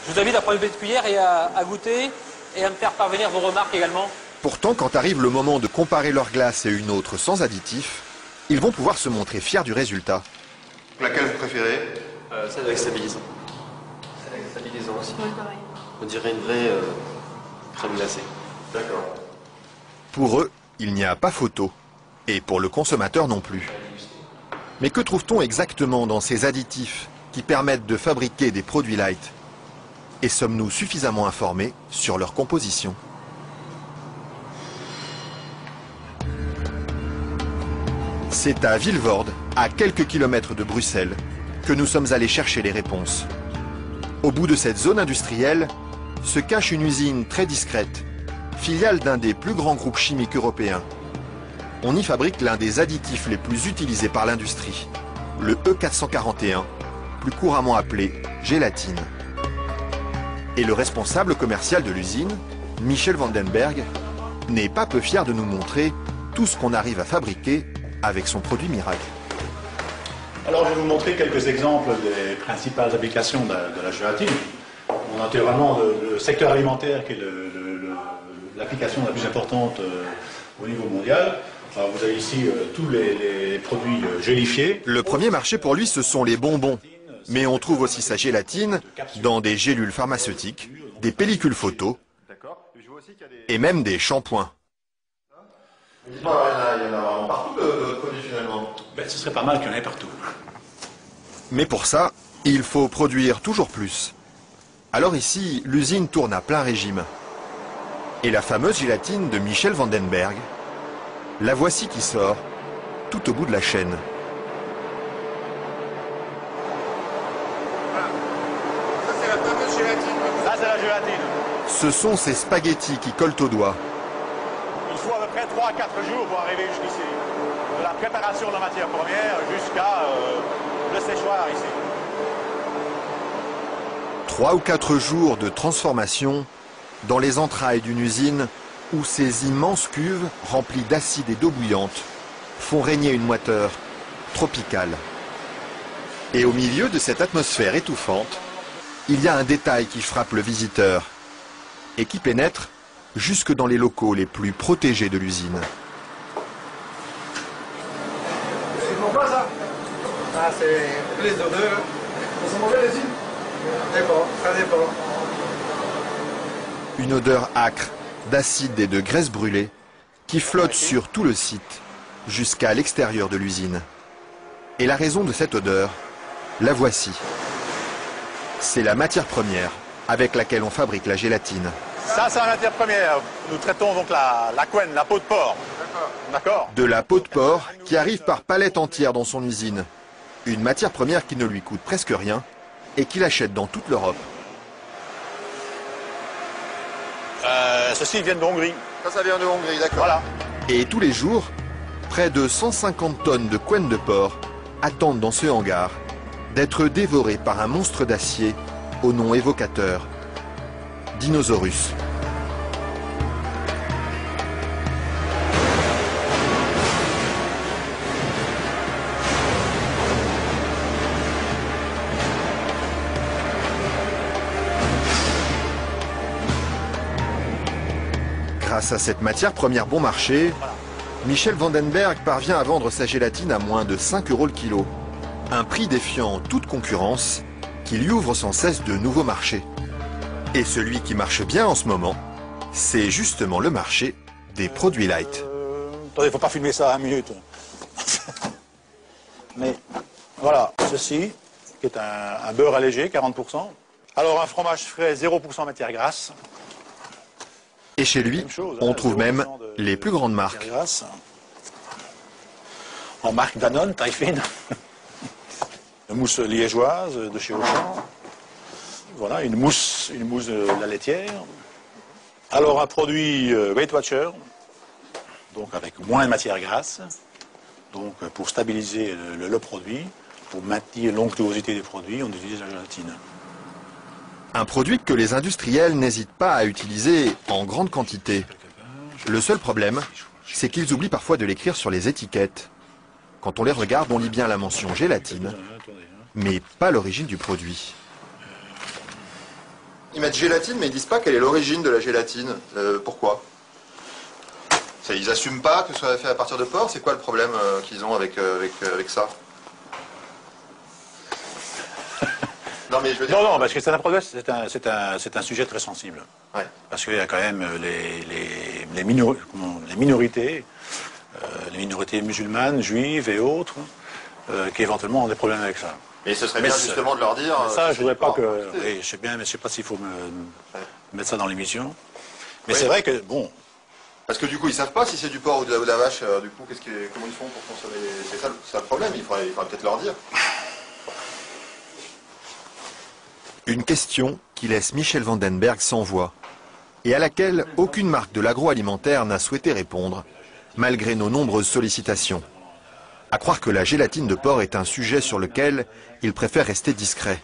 Je vous invite à prendre une petite cuillère et à goûter et à me faire parvenir vos remarques également. Pourtant, quand arrive le moment de comparer leur glace et une autre sans additifs, ils vont pouvoir se montrer fiers du résultat. Laquelle vous préférez? Celle avec stabilisant. Celle avec stabilisant aussi. Oui, pareil. On dirait une vraie crème glacée. D'accord. Pour eux, il n'y a pas photo. Et pour le consommateur non plus. Mais que trouve-t-on exactement dans ces additifs qui permettent de fabriquer des produits light? Et sommes-nous suffisamment informés sur leur composition? C'est à Vilvoorde, à quelques kilomètres de Bruxelles, que nous sommes allés chercher les réponses. Au bout de cette zone industrielle se cache une usine très discrète, filiale d'un des plus grands groupes chimiques européens. On y fabrique l'un des additifs les plus utilisés par l'industrie, le E441, plus couramment appelé gélatine. Et le responsable commercial de l'usine, Michel Vandenberg, n'est pas peu fier de nous montrer tout ce qu'on arrive à fabriquer avec son produit miracle. Alors je vais vous montrer quelques exemples des principales applications de la gélatine. On a naturellement le secteur alimentaire qui est l'application la plus importante au niveau mondial. Alors, vous avez ici tous les produits gélifiés. Le premier marché pour lui, ce sont les bonbons. Mais on trouve aussi sa gélatine dans des gélules pharmaceutiques, des pellicules photo et même des shampoings. Dites-moi, il y en a vraiment partout de produits finalement. Ben, ce serait pas mal qu'il y en ait partout. Mais pour ça, il faut produire toujours plus. Alors ici, l'usine tourne à plein régime. Et la fameuse gélatine de Michel Vandenberg, la voici qui sort, tout au bout de la chaîne. Ça c'est la fameuse gélatine. Ça c'est la gélatine. Ce sont ces spaghettis qui collent aux doigts. Il faut à peu près 3 à 4 jours pour arriver jusqu'ici. De la préparation de la matière première jusqu'à le séchoir ici. 3 ou 4 jours de transformation dans les entrailles d'une usine où ces immenses cuves remplies d'acide et d'eau bouillante font régner une moiteur tropicale. Et au milieu de cette atmosphère étouffante, il y a un détail qui frappe le visiteur et qui pénètre jusque dans les locaux les plus protégés de l'usine. C'est pourquoi ça? Ah, c'est plus d'odeur. Ça sent mauvais les îles? Dépend, ça dépend. Une odeur âcre d'acide et de graisse brûlée qui flotte sur tout le site jusqu'à l'extérieur de l'usine. Et la raison de cette odeur, la voici. C'est la matière première avec laquelle on fabrique la gélatine. Ça c'est la matière première. Nous traitons donc la couenne, la peau de porc. D'accord. De la peau de porc qui arrive par palettes entières dans son usine. Une matière première qui ne lui coûte presque rien et qu'il achète dans toute l'Europe. Ceux-ci viennent de Hongrie. Ça vient de Hongrie, d'accord. Voilà. Et tous les jours, près de 150 tonnes de couenne de porc attendent dans ce hangar d'être dévorées par un monstre d'acier au nom évocateur, Dinosaurus. Grâce à cette matière première bon marché, Michel Vandenberg parvient à vendre sa gélatine à moins de 5 € le kilo. Un prix défiant toute concurrence qui lui ouvre sans cesse de nouveaux marchés. Et celui qui marche bien en ce moment, c'est justement le marché des produits light. Attendez, il ne faut pas filmer ça à 1 minute. Mais voilà, ceci, qui est un beurre allégé, 40%. Alors un fromage frais, 0% matière grasse. Et chez lui, on trouve même les plus grandes marques. En marque Danone, taille fine. Une mousse liégeoise de chez Auchan. Voilà, une mousse de la laitière. Alors un produit Weight Watcher, donc avec moins de matière grasse, donc pour stabiliser le produit, pour maintenir l'onctuosité des produits, on utilise la gélatine. Un produit que les industriels n'hésitent pas à utiliser en grande quantité. Le seul problème, c'est qu'ils oublient parfois de l'écrire sur les étiquettes. Quand on les regarde, on lit bien la mention gélatine, mais pas l'origine du produit. Ils mettent gélatine, mais ils disent pas quelle est l'origine de la gélatine. Pourquoi? Ils assument pas que ce soit fait à partir de porc. C'est quoi le problème qu'ils ont avec ça? Non, mais je veux dire... Non, parce que c'est un sujet très sensible. Ouais. Parce qu'il y a quand même les minorités, les minorités musulmanes, juives et autres, qui éventuellement ont des problèmes avec ça. Mais ce serait bien justement de leur dire... Ça, je voudrais pas que... Oui, je sais bien, mais je sais pas s'il faut mettre ça dans l'émission. Mais oui. c'est vrai que, bon... Parce que du coup, ils savent pas si c'est du porc ou de la vache. Du coup, comment ils font pour consommer? C'est ça le problème, il faudrait peut-être leur dire. Une question qui laisse Michel Vandenberg sans voix et à laquelle aucune marque de l'agroalimentaire n'a souhaité répondre, malgré nos nombreuses sollicitations. À croire que la gélatine de porc est un sujet sur lequel il préfère rester discret.